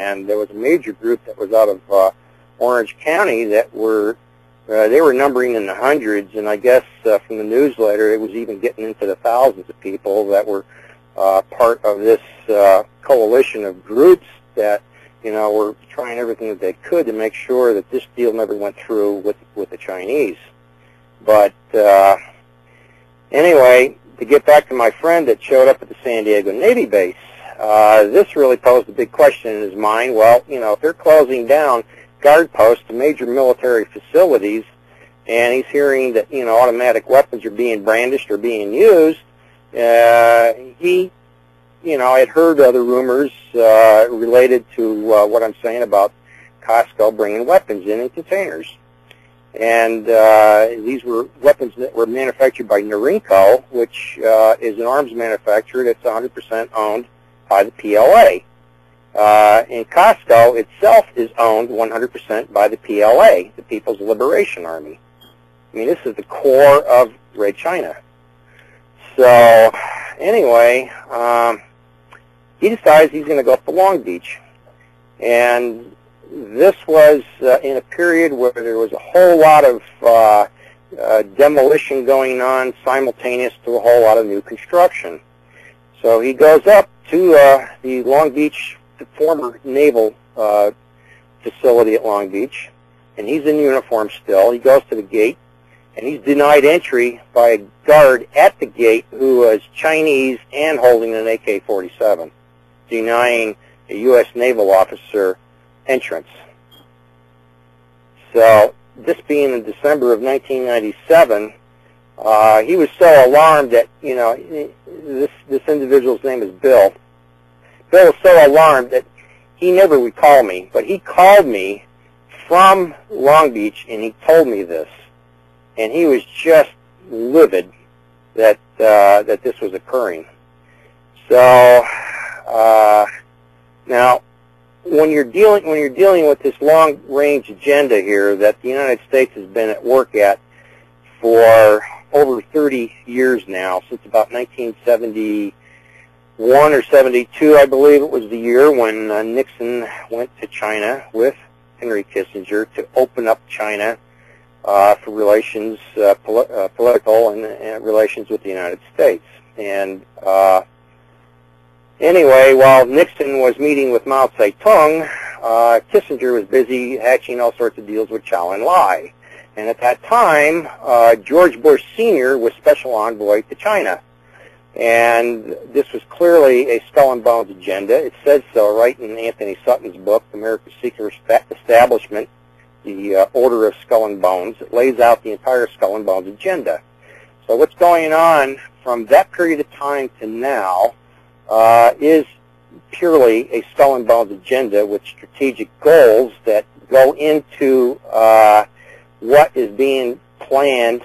and there was a major group that was out of Orange County that were they were numbering in the hundreds, and I guess from the newsletter it was even getting into the thousands of people that were part of this coalition of groups that were trying everything that they could to make sure that this deal never went through with the Chinese. But anyway, to get back to my friend that showed up at the San Diego Navy base, this really posed a big question in his mind. Well, if they're closing down guard posts to major military facilities, and he's hearing that automatic weapons are being brandished or being used, he had heard other rumors related to what I'm saying about Costco bringing weapons in containers. And these were weapons that were manufactured by Norinco, which is an arms manufacturer that's 100% owned by the PLA. And Costco itself is owned 100% by the PLA, the People's Liberation Army. I mean, this is the core of Red China. So, anyway, he decides he's going to go up to Long Beach. And this was in a period where there was a whole lot of demolition going on simultaneous to a whole lot of new construction. So he goes up to the Long Beach, the former naval facility at Long Beach, and he's in uniform still. He goes to the gate, and he's denied entry by a guard at the gate who was Chinese and holding an AK-47, denying a U.S. naval officer entrance. So this being in December of 1997, he was so alarmed that, this individual's name is Bill. Bill was so alarmed that he never would call me, but he called me from Long Beach and he told me this. And he was just livid that that this was occurring. So now, when you're dealing with this long-range agenda here that the United States has been at work at for over 30 years now, since about 1971 or 72, I believe it was the year when Nixon went to China with Henry Kissinger to open up China for relations, political and relations with the United States. And anyway, while Nixon was meeting with Mao Zedong, Kissinger was busy hatching all sorts of deals with Chow and Lai. And at that time, George Bush Sr. was special envoy to China. And this was clearly a skull and bones agenda. It says so right in Anthony Sutton's book, America's Secret Establishment, The Order of Skull and Bones. It lays out the entire skull and bones agenda. So what's going on from that period of time to now is purely a skull and bones agenda with strategic goals that go into what is being planned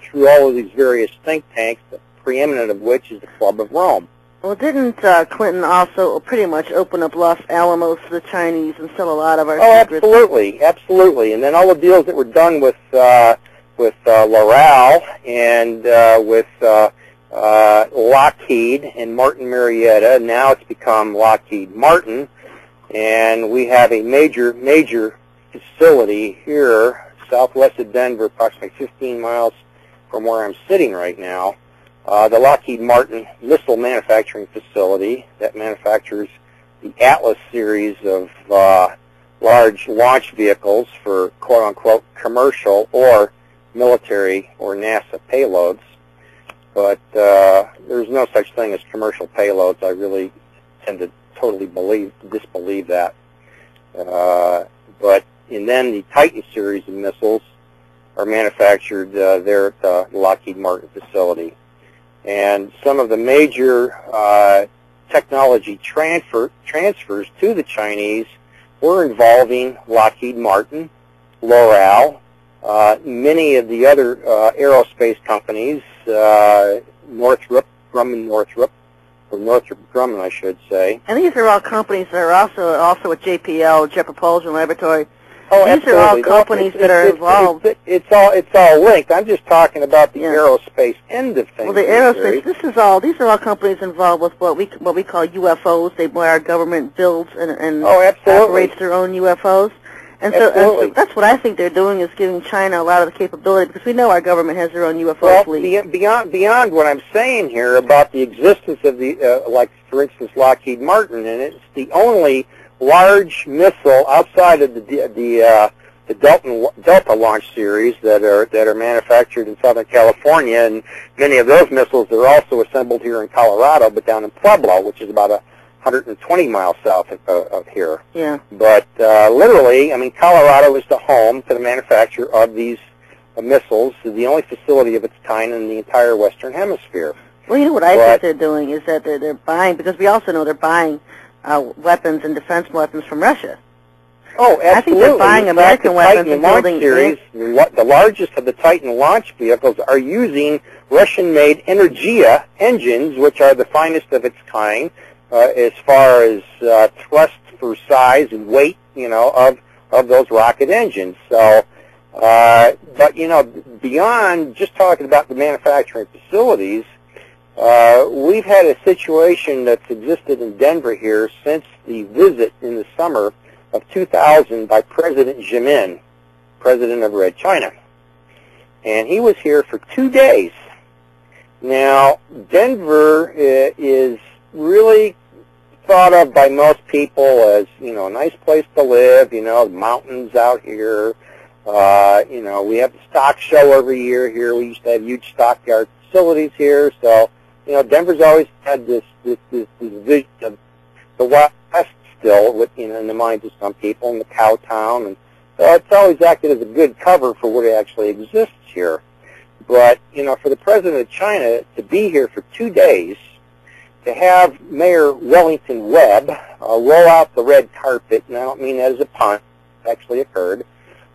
through all of these various think tanks, the preeminent of which is the Club of Rome. Well, didn't Clinton also pretty much open up Los Alamos to the Chinese and sell a lot of our secrets? Absolutely, absolutely. And then all the deals that were done with Loral and with Lockheed and Martin Marietta. Now it's become Lockheed Martin, and we have a major facility here southwest of Denver, approximately 15 miles from where I'm sitting right now, the Lockheed Martin missile manufacturing facility that manufactures the Atlas series of large launch vehicles for quote-unquote commercial or military or NASA payloads. But there's no such thing as commercial payloads. I really tend to totally disbelieve that. And then the Titan series of missiles are manufactured there at the Lockheed Martin facility. And some of the major technology transfers to the Chinese were involving Lockheed Martin, Loral, many of the other aerospace companies, Northrop Grumman, I should say. And these are all companies that are also at JPL, Jet Propulsion Laboratory. These are all companies that are involved. It's all linked. I'm just talking about the aerospace end of things. Well, the aerospace. These are all companies involved with what we call UFOs. Where our government builds and operates their own UFOs. And so that's what I think they're doing, is giving China a lot of the capability, because we know our government has their own UFO fleet. Beyond what I'm saying here about the existence of the, like for instance, Lockheed Martin, and it's the only large missile outside of the Delta launch series that are manufactured in Southern California, and many of those missiles are also assembled here in Colorado, but down in Pueblo, which is about 120 miles south of here. Yeah. But literally, I mean, Colorado is the home to the manufacture of these missiles, the only facility of its kind in the entire Western Hemisphere. Well, you know what I think they're doing is that they're buying, because we also know they're buying weapons and defense weapons from Russia. Oh, absolutely. I think they're buying American weapons and building series. The largest of the Titan launch vehicles are using Russian-made Energia engines, which are the finest of its kind, as far as thrust for size and weight, of those rocket engines. So, but beyond just talking about the manufacturing facilities, we've had a situation that's existed in Denver here since the visit in the summer of 2000 by President Jimin, president of Red China. And he was here for 2 days. Now, Denver is really thought of by most people as, a nice place to live, mountains out here. We have the stock show every year here. We used to have huge stockyard facilities here. So, Denver's always had this vision of the West still, in the minds of some people, in the cow town. And so it's always acted as a good cover for what actually exists here. But, for the president of China to be here for 2 days, to have Mayor Wellington Webb roll out the red carpet, and I don't mean that as a pun, it actually occurred,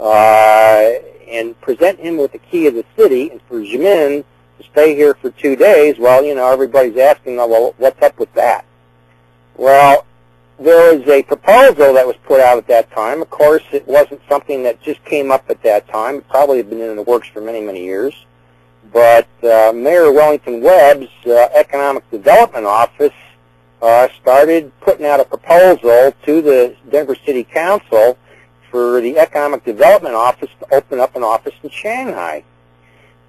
and present him with the key of the city, and for Jimin to stay here for 2 days, well, everybody's asking, well, what's up with that? Well, there was a proposal that was put out at that time. Of course, it wasn't something that just came up at that time. It probably had been in the works for many, many years. But Mayor Wellington Webb's Economic Development Office started putting out a proposal to the Denver City Council for the Economic Development Office to open up an office in Shanghai.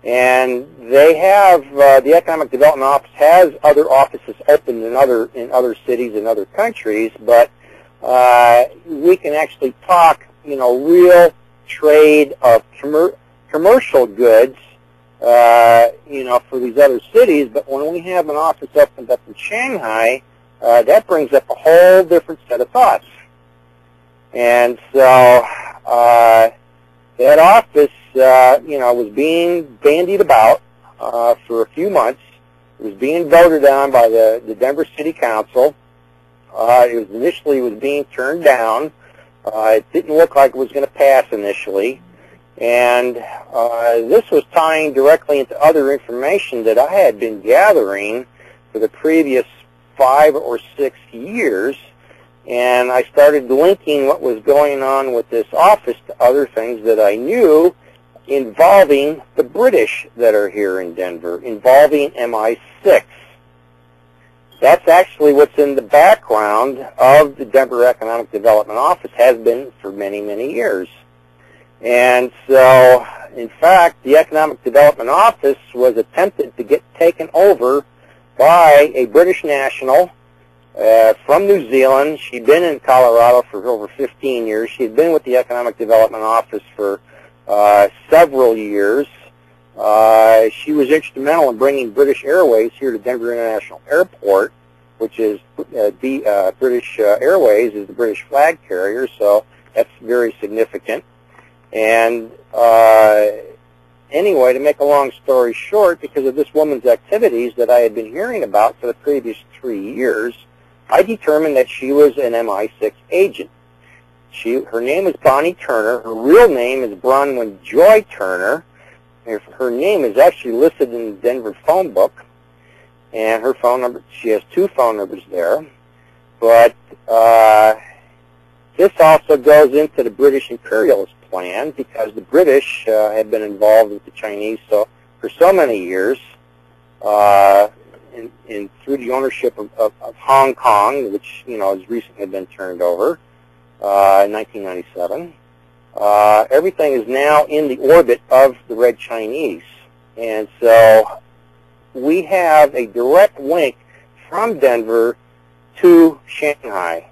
And they have, the Economic Development Office has other offices open in other cities and other countries, but we can actually talk, real trade of commercial goods, for these other cities. But when we have an office opened up in Shanghai, that brings up a whole different set of thoughts. And so that office, was being bandied about for a few months. It was being voted on by the Denver City Council. It was initially being turned down. It didn't look like it was going to pass initially. And this was tying directly into other information that I had been gathering for the previous 5 or 6 years. And I started linking what was going on with this office to other things that I knew involving the British that are here in Denver, involving MI6. That's actually what's in the background of the Denver Economic Development Office, has been for many, many years. And so, in fact, the Economic Development Office was attempted to get taken over by a British national from New Zealand. She'd been in Colorado for over 15 years. She'd been with the Economic Development Office for several years. She was instrumental in bringing British Airways here to Denver International Airport, which is British Airways is the British flag carrier, so that's very significant. And anyway, to make a long story short, because of this woman's activities that I had been hearing about for the previous 3 years, I determined that she was an MI6 agent. Her name is Bonnie Turner. Her real name is Bronwyn Joy Turner. Her name is actually listed in the Denver phone book, and her phone number, she has 2 phone numbers there. But this also goes into the British imperialist plan because the British had been involved with the Chinese for so many years, and through the ownership of Hong Kong, which has recently been turned over in 1997. Everything is now in the orbit of the Red Chinese, and so we have a direct link from Denver to Shanghai.